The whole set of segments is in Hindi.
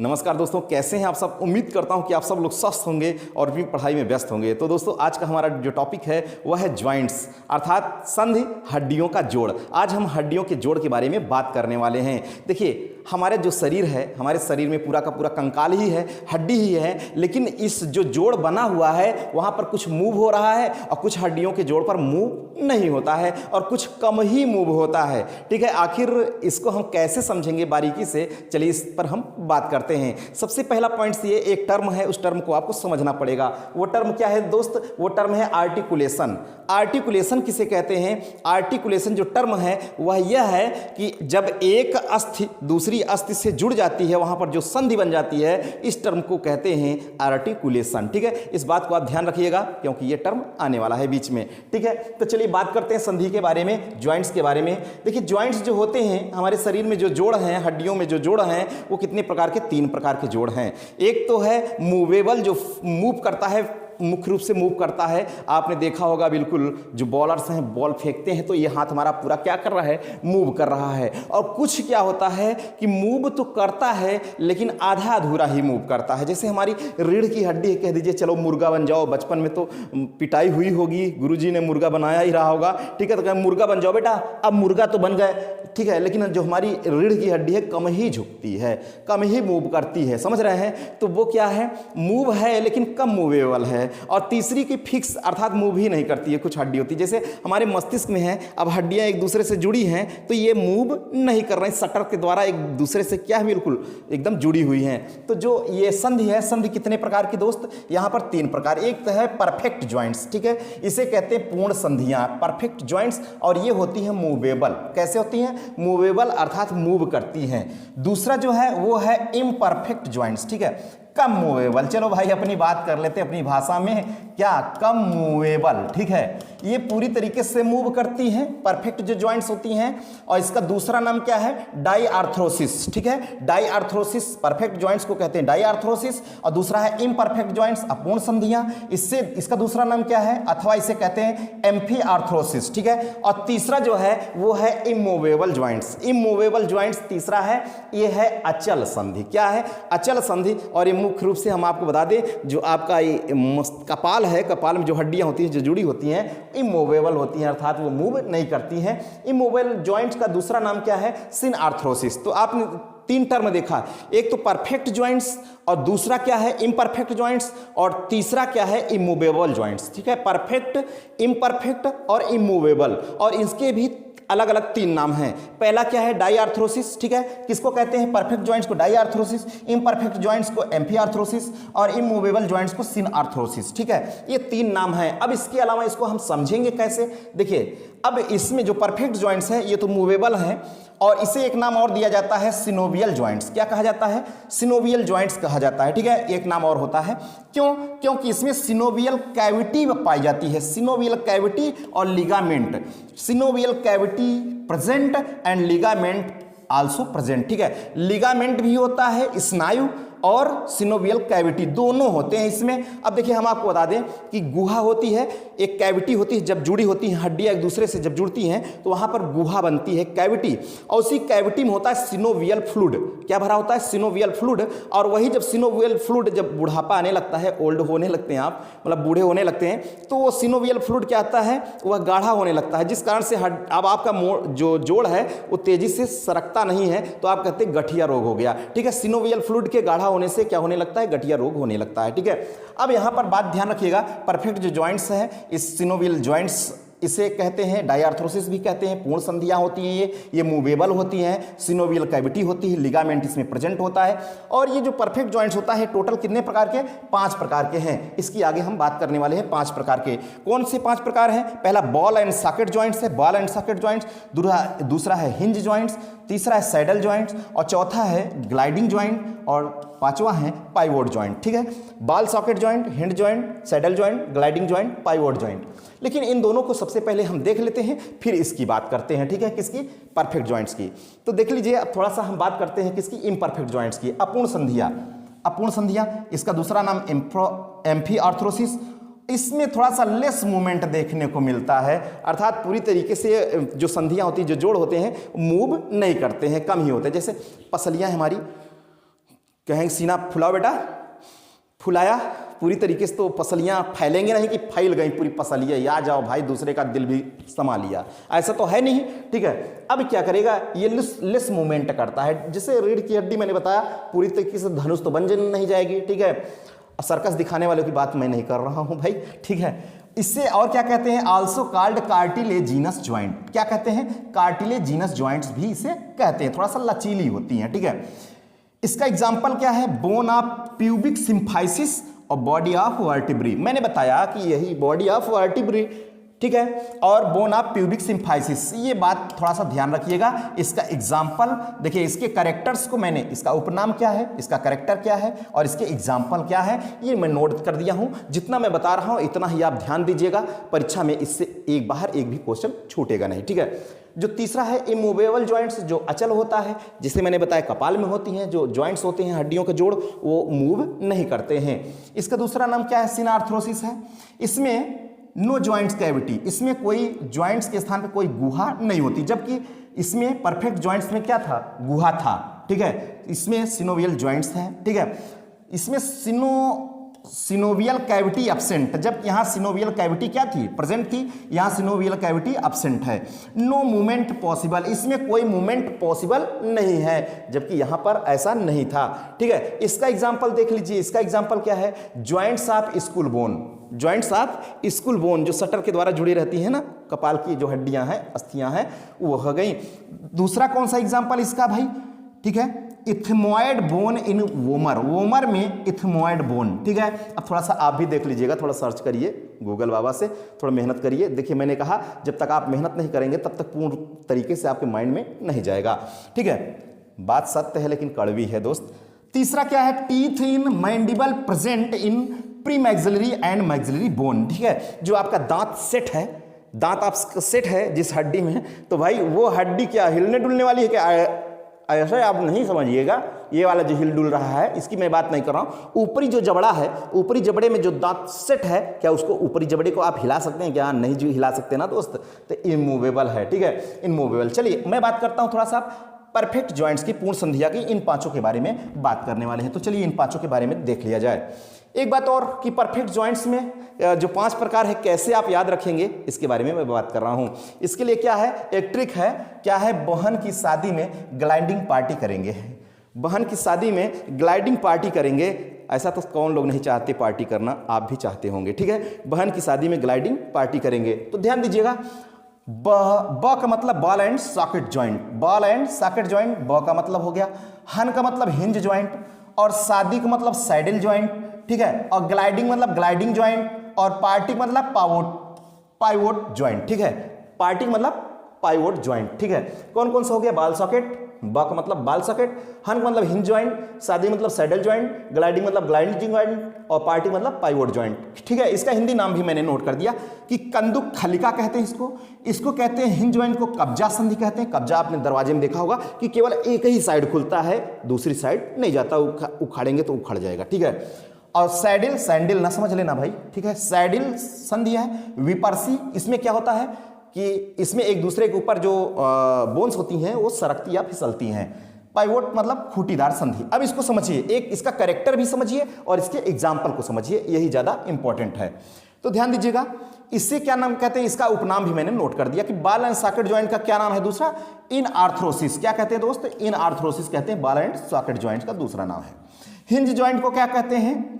नमस्कार दोस्तों, कैसे हैं आप सब। उम्मीद करता हूं कि आप सब लोग स्वस्थ होंगे और अपनी पढ़ाई में व्यस्त होंगे। तो दोस्तों, आज का हमारा जो टॉपिक है वह है जॉइंट्स, अर्थात संधि, हड्डियों का जोड़। आज हम हड्डियों के जोड़ के बारे में बात करने वाले हैं। देखिए, हमारे जो शरीर है, हमारे शरीर में पूरा का पूरा कंकाल ही है, हड्डी ही है, लेकिन इस जो जोड़ बना हुआ है वहाँ पर कुछ मूव हो रहा है और कुछ हड्डियों के जोड़ पर मूव नहीं होता है और कुछ कम ही मूव होता है। ठीक है, आखिर इसको हम कैसे समझेंगे बारीकी से, चलिए इस पर हम बात करते हैं। सबसे पहला पॉइंट ये, एक टर्म है, उस टर्म को आपको समझना पड़ेगा। वो टर्म क्या है दोस्त? वो टर्म है आर्टिकुलेशन। आर्टिकुलेशन किसे कहते हैं? आर्टिकुलेशन जो टर्म है वह यह है कि जब एक अस्थि दूसरी अस्थि से जुड़ जाती है, वहां पर जो संधि बन जाती है, इस टर्म को कहते हैं आर्टिकुलेशन। ठीक है, इस बात को आप ध्यान रखिएगा क्योंकि यह टर्म आने वाला है बीच में। ठीक है, तो चलिए बात करते हैं संधि के बारे में, जॉइंट्स के बारे में। देखिए, जॉइंट्स जो होते हैं हमारे शरीर में, जो जोड़ हैं, हड्डियों में जो जोड़ हैं, वो कितने प्रकार के? 3 प्रकार के जोड़ हैं। एक तो है मूवेबल, जो मूव करता है, मुख्य रूप से मूव करता है। आपने देखा होगा, बिल्कुल जो बॉलर्स हैं, बॉल फेंकते हैं तो ये हाथ हमारा पूरा क्या कर रहा है? मूव कर रहा है। और कुछ क्या होता है कि मूव तो करता है लेकिन आधा अधूरा ही मूव करता है। जैसे हमारी रीढ़ की हड्डी, कह दीजिए चलो मुर्गा बन जाओ। बचपन में तो पिटाई हुई होगी, गुरुजी ने मुर्गा बनाया ही रहा होगा। ठीक है, तो कहें मुर्गा बन जाओ बेटा, अब मुर्गा तो बन गए। ठीक है, लेकिन जो हमारी रीढ़ की हड्डी है कम ही झुकती है, कम ही मूव करती है, समझ रहे हैं? तो वो क्या है? मूव है लेकिन कम मूवेबल है। और तीसरी की फिक्स, अर्थात मूव ही नहीं करती है। कुछ हड्डी होती है, जैसे हमारे मस्तिष्क में है, अब हड्डियां एक दूसरे से जुड़ी हैं तो ये मूव नहीं कर रही, शटर के द्वारा एक दूसरे से क्या है, बिल्कुल एकदम जुड़ी हुई हैं। तो जो ये संधि है, संधि कितने प्रकार की दोस्त? यहाँ पर 3 प्रकार। एक तो है परफेक्ट जॉइंट्स। ठीक है, इसे कहते हैं पूर्ण संधियां, परफेक्ट जॉइंट्स। और ये होती है मूवेबल। कैसे होती हैं? मूवेबल, अर्थात मूव करती हैं। दूसरा जो है वो है इम्परफेक्ट जॉइंट्स। ठीक है, कम मूवेबल। चलो भाई अपनी बात कर लेते हैं अपनी भाषा में, क्या? कम मूवेबल। ठीक है, ये पूरी तरीके से मूव करती हैं, परफेक्ट जो जॉइंट्स होती हैं। और इसका दूसरा नाम क्या है? डाईआर्थ्रोसिस। ठीक है, डाईआर्थ्रोसिस, परफेक्ट जॉइंट्स को कहते हैं डाईआर्थ्रोसिस। और दूसरा है इम्परफेक्ट जॉइंट्स, अपूर्ण संधियां। इससे इसका दूसरा नाम क्या है? अथवा इसे कहते हैं एम्फीआर्थ्रोसिस। ठीक है, और तीसरा जो है वो है इमूवेबल जॉइंट्स। इमूवेबल जॉइंट्स तीसरा है, ये है अचल संधि। क्या है? अचल संधि। और ये मुख्य रूप से हम आपको बता दें, जो आपका ये कपाल है, कपाल में जो हड्डियां होती हैं, जो जुड़ी होती हैं, इमूवेबल होती हैं, अर्थात वो मूव नहीं करती हैं। इमूवेबल जॉइंट्स का दूसरा नाम क्या है? सिनआर्थ्रोसिस। तो आपने 3 टर्म देखा, एक तो परफेक्ट जॉइंट्स, और दूसरा क्या है? इम्परफेक्ट जॉइंट्स, और तीसरा क्या है? Immovable joints. ठीक है, परफेक्ट, इम्परफेक्ट और इमूवेबल। और इसके भी अलग अलग 3 नाम हैं। पहला क्या है? डाईआर्थ्रोसिस। ठीक है, किसको कहते हैं? परफेक्ट जॉइंट्स को डाईआर्थ्रोसिस, इम्परफेक्ट जॉइंट्स को एम्फीआर्थ्रोसिस और इमूवेबल जॉइंट्स को सिनआर्थ्रोसिस। ठीक है, ये 3 नाम हैं। अब इसके अलावा इसको हम समझेंगे कैसे? देखिए, अब इसमें जो परफेक्ट जॉइंट्स है ये तो मूवेबल हैं, और इसे एक नाम और दिया जाता है सिनोवियल जॉइंट्स। क्या कहा जाता है? सिनोवियल जॉइंट्स कहा जाता है। ठीक है, एक नाम और होता है। क्यों? क्योंकि इसमें सिनोवियल कैविटी पाई जाती है, सिनोवियल कैविटी और ligament. Synovial cavity present and ligament also present. ठीक है, लिगामेंट भी होता है, स्नायु और सिनोवियल कैविटी दोनों होते हैं इसमें। अब देखिए, हम आपको बता दें कि गुहा होती है, एक कैविटी होती है, जब जुड़ी होती हैं हड्डियां एक दूसरे से जब जुड़ती हैं तो वहां पर गुहा बनती है, कैविटी। और उसी कैविटी में होता है सिनोवियल फ्लूइड। क्या भरा होता है? Synovial fluid. और वही जब सिनोवियल फ्लूइड, जब बुढ़ापा आने लगता है, ओल्ड होने लगते हैं आप, मतलब बूढ़े होने लगते हैं, तो वो सिनोवियल फ्लूइड क्या आता है? वह गाढ़ा होने लगता है, जिस कारण से अब आपका जो जोड़ है वो तेजी से सरकता नहीं है, तो आप कहते हैं गठिया रोग हो गया। ठीक है, सिनोवियल फ्लूइड के गाढ़ा होने से क्या होने लगता है? गठिया रोग होने लगता है। ठीक है, अब यहां पर बात ध्यान रखिएगा, परफेक्ट जो जॉइंट्स हैं, इस सिनोवियल जॉइंट्स, इसे कहते हैं डाईआर्थ्रोसिस भी कहते हैं। पूर्ण संधियां होती हैं, ये मूवेबल होती हैं, सिनोवियल कैविटी होती है, लिगामेंट इसमें प्रेजेंट होता है। और ये जो परफेक्ट जॉइंट्स होता है, टोटल कितने प्रकार के? 5 प्रकार के हैं। इसकी आगे हम बात करने वाले हैं 5 प्रकार के। कौन से 5 प्रकार हैं? पहला बॉल एंड सॉकेट जॉइंट्स है, बॉल एंड सॉकेट जॉइंट्स। दूसरा है हिंज जॉइंट्स, तीसरा है सैडल जॉइंट्स, और चौथा है ग्लाइडिंग जॉइंट, और 5वां है पाइवोट जॉइंट। ठीक है, ball socket joint, hinge joint, saddle joint, gliding joint, pivot joint. लेकिन इन दोनों को सबसे पहले हम देख लेते हैं, फिर इसकी बात करते हैं। ठीक है, किसकी? परफेक्ट जॉइंट्स की। तो देख लीजिए, अब थोड़ा सा हम बात करते हैं किसकी? इम्परफेक्ट जॉइंट्स की, अपूर्ण संधियां। अपूर्ण संधियां, इसका दूसरा नाम एम्फीआर्थ्रोसिस। इसमें थोड़ा सा लेस मूवमेंट देखने को मिलता है, अर्थात पूरी तरीके से जो संधियां होती हैं, जो जोड़ होते हैं, मूव नहीं करते हैं, कम ही होते हैं। जैसे पसलियां हमारी कहेंगे सीना फुलाओ बेटा, फुलाया पूरी तरीके से तो पसलियाँ फैलेंगे नहीं कि फैल गई पूरी पसलियाँ, या जाओ भाई दूसरे का दिल भी समा लिया, ऐसा तो है नहीं। ठीक है, अब क्या करेगा, ये लेस मूवमेंट करता है। जैसे रीढ़ की हड्डी मैंने बताया पूरी तरीके से धनुष तो बन नहीं जाएगी। ठीक है, सर्कस दिखाने वालों की बात मैं नहीं कर रहा हूँ भाई। ठीक है, इससे और क्या कहते हैं, आल्सो कॉल्ड कार्टिलेजिनस ज्वाइंट। क्या कहते हैं, कार्टिलेजिनस ज्वाइंट्स भी इसे कहते हैं, थोड़ा सा लचीली होती हैं। ठीक है, इसका एग्जाम्पल क्या है, बोन ऑफ प्यूबिक सिम्फाइसिस और बॉडी ऑफ वर्टिब्री। मैंने बताया कि यही बॉडी ऑफ वर्टिब्री, ठीक है, और बोन ऑफ प्यूबिक सिम्फाइसिस, ये बात थोड़ा सा ध्यान रखिएगा। इसका एग्जाम्पल देखिए, इसके कैरेक्टर्स को मैंने, इसका उपनाम क्या है, इसका कैरेक्टर क्या है और इसके एग्जाम्पल क्या है, ये मैं नोट कर दिया हूं। जितना मैं बता रहा हूं इतना ही आप ध्यान दीजिएगा, परीक्षा में इससे एक बाहर एक भी क्वेश्चन छूटेगा नहीं। ठीक है, जो तीसरा है इमूवेबल जॉइंट्स, जो अचल होता है, जिसे मैंने बताया कपाल में होती हैं, जो जॉइंट्स होते हैं हड्डियों के जोड़, वो मूव नहीं करते हैं। इसका दूसरा नाम क्या है, सिनार्थ्रोसिस है। इसमें नो जॉइंट्स कैविटी, इसमें कोई जॉइंट्स के स्थान पे कोई गुहा नहीं होती, जबकि इसमें परफेक्ट जॉइंट्स में क्या था, गुहा था। ठीक है, इसमें सिनोवियल जॉइंट्स हैं। ठीक है, इसमें सिनोवियल कैविटी एब्सेंट, जब यहाँ सिनोवियल कैविटी क्या थी, प्रेजेंट थी, यहाँ सिनोवियल कैविटी एब्सेंट है। नो मूवमेंट पॉसिबल, इसमें कोई मूवमेंट पॉसिबल नहीं है, जबकि यहाँ पर ऐसा नहीं था। ठीक है, इसका एग्जांपल देख लीजिए, इसका एग्जांपल क्या है, joints of school bone. Joints of school bone जो सटर के द्वारा जुड़ी रहती है ना, कपाल की जो हड्डियां हैं, अस्थियां हैं, वो हो गई। दूसरा कौन सा एग्जांपल इसका भाई, ठीक है, इथमोइड बोन इन वोमर, वोमर में इथमोइड बोन। ठीक है, अब थोड़ा सा आप भी देख लीजिएगा, थोड़ा सर्च करिए गूगल बाबा से, थोड़ा मेहनत करिए। देखिए मैंने कहा जब तक आप मेहनत नहीं करेंगे तब तक पूर्ण तरीके से आपके माइंड में नहीं जाएगा। ठीक है, बात सत्य है लेकिन कड़वी है दोस्त। तीसरा क्या है, teeth in mandible present in pre maxillary and maxillary bone. ठीक है, जो आपका दांत सेट है, दांत आपका सेट है जिस हड्डी में, तो भाई वो हड्डी क्या हिलने डुलने वाली है क्या, ऐसे आप नहीं समझिएगा। ये वाला जो हिल डुल रहा है इसकी मैं बात नहीं कर रहा हूं। ऊपरी जो जबड़ा है, ऊपरी जबड़े में जो दांत सेट है, क्या उसको ऊपरी जबड़े को आप हिला सकते हैं क्या, नहीं जो हिला सकते ना दोस्त, तो इमूवेबल है। ठीक है, इमूवेबल। चलिए मैं बात करता हूं थोड़ा सा परफेक्ट जॉइंट्स की, पूर्ण संधिया की, इन पांचों के बारे में बात करने वाले हैं। तो चलिए इन पांचों के बारे में देख लिया जाए। एक बात और कि परफेक्ट जॉइंट्स में जो 5 प्रकार है, कैसे आप याद रखेंगे इसके बारे में मैं बात कर रहा हूं। इसके लिए क्या है, एक ट्रिक है, क्या है, बहन की शादी में ग्लाइडिंग पार्टी करेंगे। बहन की शादी में ग्लाइडिंग पार्टी करेंगे, ऐसा तो कौन लोग नहीं चाहते पार्टी करना, आप भी चाहते होंगे। ठीक है, बहन की शादी में ग्लाइडिंग पार्टी करेंगे, तो ध्यान दीजिएगा। ब का मतलब ball and socket joint, ball and socket joint ब का मतलब हो गया। हन का मतलब हिंज ज्वाइंट, और शादी का मतलब सैडल ज्वाइंट। ठीक है, और ग्लाइडिंग मतलब ग्लाइडिंग ज्वाइंट, और पार्टी मतलब पाइवोट ज्वाइंट। ठीक है, पार्टी मतलब पाइवोट ज्वाइंट। ठीक है, कौन कौन सा हो गया, बाल सॉकेट, ब का मतलब बाल सॉकेट, हन का मतलब हिंज ज्वाइंट, शादी मतलब सैडल ज्वाइंट, ग्लाइडिंग मतलब ग्लाइडिंग ज्वाइंट, और पार्टी मतलब पाइवोट ज्वाइंट। ठीक है, इसका हिंदी नाम भी मैंने नोट कर दिया कि कंदुक खलिका कहते हैं इसको। इसको कहते हैं हिंज ज्वाइंट को कब्जा संधि कहते हैं। कब्जा आपने दरवाजे में देखा होगा कि केवल एक ही साइड खुलता है, दूसरी साइड नहीं जाता, उखाड़ेंगे तो उखड़ जाएगा। ठीक है, और सैडल, सैंडल ना समझ लेना भाई। ठीक है, सैडल संधि है। विपर्सी, इसमें क्या होता है कि इसमें एक दूसरे के ऊपर जो बोन्स होती हैं वो सरकती या फिसलती हैं। पाइवोट मतलब खूंटीदार संधि। अब इसको समझिए, एक इसका कैरेक्टर भी समझिए और इसके एग्जाम्पल को समझिए, यही ज्यादा इंपॉर्टेंट है। तो ध्यान दीजिएगा, इससे क्या नाम कहते हैं, इसका उपनाम भी मैंने नोट कर दिया कि बॉल एंड सॉकेट ज्वाइंट का क्या नाम है दूसरा, इन आर्थ्रोसिस। क्या कहते हैं दोस्त, इन आर्थ्रोसिस कहते हैं बॉल एंड सॉकेट ज्वाइंट का दूसरा नाम है। हिंज ज्वाइंट को क्या कहते हैं,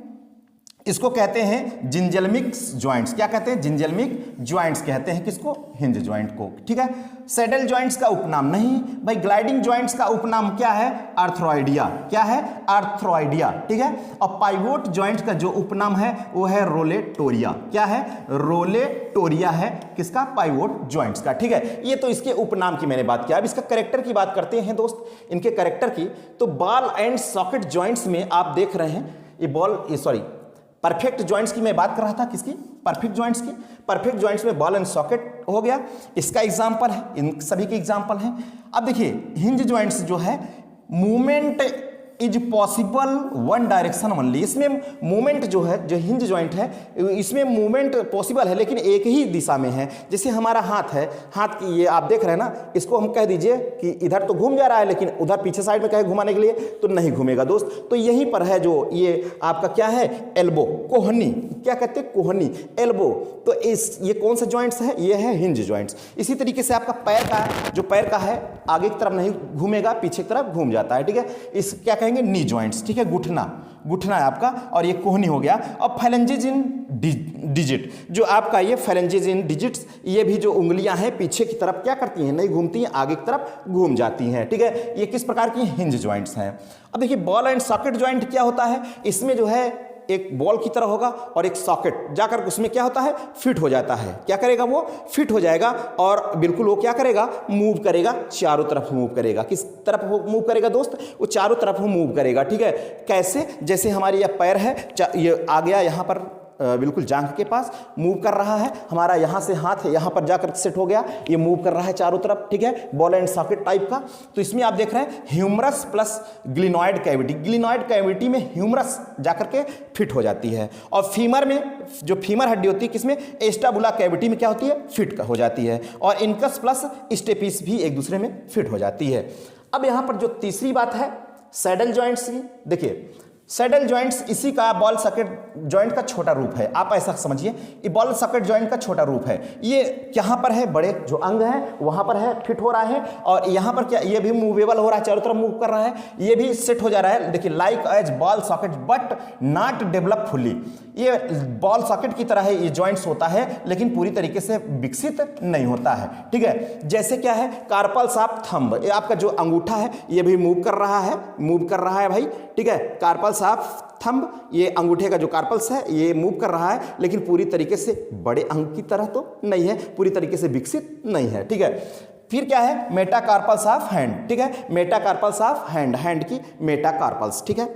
इसको कहते हैं जिंजल्मिक ज्वाइंट्स। क्या कहते हैं, जिंजल्मिक ज्वाइंट्स कहते हैं किसको, हिंज ज्वाइंट को। ठीक है, सैडल ज्वाइंट्स का उपनाम नहीं भाई। ग्लाइडिंग ज्वाइंट्स का उपनाम क्या है, आर्थ्रोइडिया। क्या है, आर्थ्रोइडिया। ठीक है, और पाइवोट ज्वाइंट्स का जो उपनाम है वो है रोलेटोरिया। क्या है, रोलेटोरिया है किसका, पाइवोट ज्वाइंट्स का। ठीक है, ये तो इसके उपनाम की मैंने बात किया। अब इसका कैरेक्टर की बात करते हैं दोस्त, इनके कैरेक्टर की। तो बॉल एंड सॉकेट ज्वाइंट्स में आप देख रहे हैं ये परफेक्ट जॉइंट्स की मैं बात कर रहा था, किसकी, परफेक्ट जॉइंट्स की। परफेक्ट जॉइंट्स में बॉल एंड सॉकेट हो गया, इसका एग्जांपल है, इन सभी के एग्जांपल हैं। अब देखिए हिंज जॉइंट्स जो है movement is possible one direction only. इसमें मूवमेंट जो है, जो हिंज जॉइंट है, इसमें मूवमेंट पॉसिबल है लेकिन एक ही दिशा में है। जैसे हमारा हाथ है, हाथ की ये आप देख रहे हैं ना, इसको हम कह दीजिए कि इधर तो घूम जा रहा है लेकिन उधर पीछे साइड में कहे घुमाने के लिए तो नहीं घूमेगा दोस्त। तो यहीं पर है जो ये आपका क्या है, एल्बो, कोहनी, क्या कहते हैं, कोहनी, एल्बो। तो ये कौन सा जॉइंट्स है, ये है हिंज जॉइंट्स। इसी तरीके से आपका पैर का, जो पैर का है आगे की तरफ नहीं घूमेगा, पीछे की तरफ घूम जाता है, ठीक है। इस क्या कहेंगे, नी जॉइंट्स, ठीक है, घुटना, घुटना है आपका, और ये कोहनी हो गया। और फैलेंजेस इन डिजिट, जो आपका ये फैलेंजेस इन डिजिट्स, ये भी जो उंगलियां हैं पीछे की तरफ क्या करती हैं, नहीं घूमती हैं, आगे की तरफ घूम जाती हैं, ठीक है। ये किस प्रकार की हिंज जॉइंट्स हैं। अब देखिए बॉल एंड सॉकेट जॉइंट क्या होता है, इसमें जो है एक बॉल की तरह होगा और एक सॉकेट जाकर उसमें क्या होता है, फिट हो जाता है। क्या करेगा, वो फिट हो जाएगा और बिल्कुल वो क्या करेगा, मूव करेगा, चारों तरफ मूव करेगा। किस तरफ मूव करेगा दोस्त, वो चारों तरफ मूव करेगा, ठीक है। कैसे, जैसे हमारी यह पैर है, ये आ गया यहाँ पर बिल्कुल जांघ के पास, मूव कर रहा है, हमारा यहाँ से हाथ है, यहाँ पर जाकर सेट हो गया, ये मूव कर रहा है चारों तरफ, ठीक है, बॉल एंड सॉकेट टाइप का। तो इसमें आप देख रहे हैं humerus plus glenoid cavity, glenoid cavity में ह्यूमरस जाकर के फिट हो जाती है, और फीमर में, जो फीमर हड्डी होती है, किसमें, एस्टाबुला कैविटी में क्या होती है, फिट हो जाती है, और इनकस प्लस स्टेपिस भी एक दूसरे में फिट हो जाती है। अब यहाँ पर जो तीसरी बात है सैडल जॉइंट्स की, देखिए सैडल जॉइंट्स इसी का बॉल सॉकेट जॉइंट का छोटा रूप है। आप ऐसा समझिए, ये बॉल सॉकेट जॉइंट का छोटा रूप है। ये यहाँ पर है, बड़े जो अंग है वहाँ पर है, फिट हो रहा है, और यहाँ पर क्या, ये भी मूवेबल हो रहा है, चारों तरफ मूव कर रहा है, ये भी सेट हो जा रहा है। देखिए like as ball socket but not develop fully, ये बॉल सॉकेट की तरह है, ये जॉइंट्स होता है लेकिन पूरी तरीके से विकसित नहीं होता है, ठीक है। जैसे क्या है, कार्पल्स ऑफ थंब, ये आपका जो अंगूठा है ये भी मूव कर रहा है, मूव कर रहा है भाई, ठीक है। कार्पल्स ऑफ थंब, ये अंगूठे का जो कार्पल्स है ये मूव कर रहा है लेकिन पूरी तरीके से बड़े अंग की तरह तो नहीं है, पूरी तरीके से विकसित नहीं है, ठीक है। फिर क्या है, मेटाकार्पल्स ऑफ हैंड, ठीक है, मेटाकार्पल्स ऑफ हैंड, हैंड की मेटाकार्पल्स, ठीक है।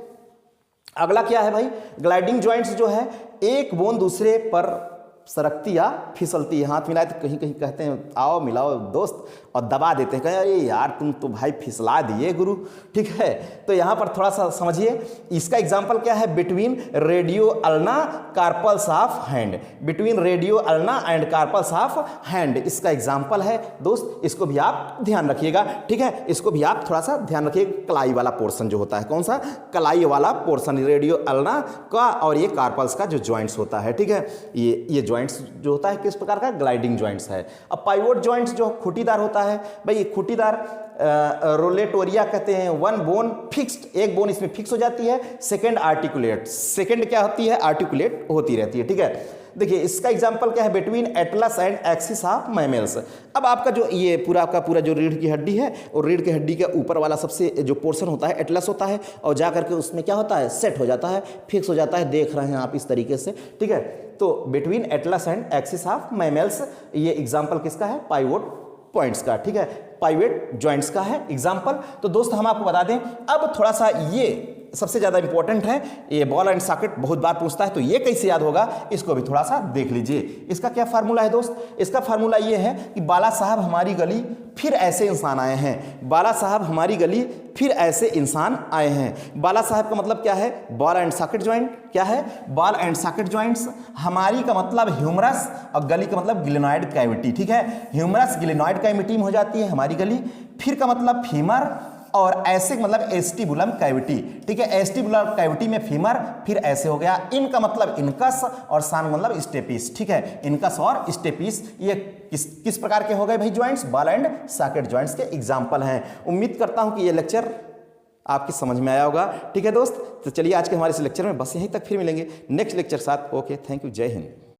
अगला क्या है भाई, ग्लाइडिंग जॉइंट्स जो है, एक बोन दूसरे पर सरकती या फिसलती है, हाथ मिलाए तो कहीं कहीं कहते हैं आओ मिलाओ दोस्त, और दबा देते हैं, कहे अरे यार तुम तो भाई फिसला दिए गुरु, ठीक है। तो यहाँ पर थोड़ा सा समझिए, इसका एग्जाम्पल क्या है, between radio ulna carpals of hand, between radio ulna and carpals of hand, इसका एग्जाम्पल है दोस्त, इसको भी आप ध्यान रखिएगा, ठीक है। इसको भी आप थोड़ा सा ध्यान रखिएगा, कलाई वाला पोर्शन जो होता है, कौन सा, कलाई वाला पोर्शन, रेडियो अल्ना का और ये कार्पल्स का जो जॉइंट्स होता है, ठीक है। ये जॉइंट्स जो होता है किस प्रकार का, ग्लाइडिंग जॉइंट्स है। अब पाइवोट जॉइंट्स जो खूंटीदार होता है भाई, खूंटीदार रोलेटोरिया कहते हैं, वन बोन फिक्स्ड, एक बोन इसमें फिक्स हो जाती है, सेकंड आर्टिकुलेट, सेकंड क्या होती है, आर्टिकुलेट होती रहती है, ठीक है। देखिए इसका एग्जांपल क्या है, between Atlas and axis of mammals. अब आपका जो ये पूरा का पूरा जो रीढ़ की हड्डी है, और रीढ़ की हड्डी के ऊपर वाला सबसे जो पोर्शन होता है एटलस होता है, और जा करके उसमें क्या होता है, सेट हो जाता है, फिक्स हो जाता है, देख रहे हैं आप इस तरीके से, ठीक है। तो between Atlas and axis of mammals, ये एग्जाम्पल किसका है, पाइवोट पॉइंट्स का, ठीक है, पाइवोट जॉइंट्स का है एग्जाम्पल। तो दोस्त हम आपको बता दें, अब थोड़ा सा ये सबसे ज़्यादा इंपॉर्टेंट है, ये बॉल एंड सॉकेट बहुत बार पूछता है, तो ये कैसे याद होगा, इसको भी थोड़ा सा देख लीजिए। इसका क्या फार्मूला है दोस्त, इसका फार्मूला ये है कि बाला साहब हमारी गली फिर ऐसे इंसान आए हैं, बाला साहब हमारी गली फिर ऐसे इंसान आए हैं। बाला साहब का मतलब क्या है, बॉल एंड सॉकेट जॉइंट, क्या है, बॉल एंड सॉकेट जॉइंट्स। हमारी का मतलब ह्यूमरस, और गली का मतलब ग्लिनॉइड कैविटी, ठीक है। ह्यूमरस ग्लिनॉइड कैविटी में हो जाती है हमारी गली, फिर का मतलब फीमर, और ऐसे मतलब एस्टिबुलम कैविटी, ठीक है, एस्टिबुलम कैविटी में फीमर, फिर ऐसे हो गया। इनका मतलब इनकस, और सान मतलब स्टेपिस, ठीक है, इनकस और स्टेपिस, ये किस प्रकार के हो गए भाई joints, ball and socket joints के एग्जांपल हैं। उम्मीद करता हूं कि ये लेक्चर आपकी समझ में आया होगा, ठीक है दोस्त। तो चलिए आज के हमारे इस लेक्चर में बस यहीं तक, फिर मिलेंगे नेक्स्ट लेक्चर साथ। ओके, थैंक यू, जय हिंद।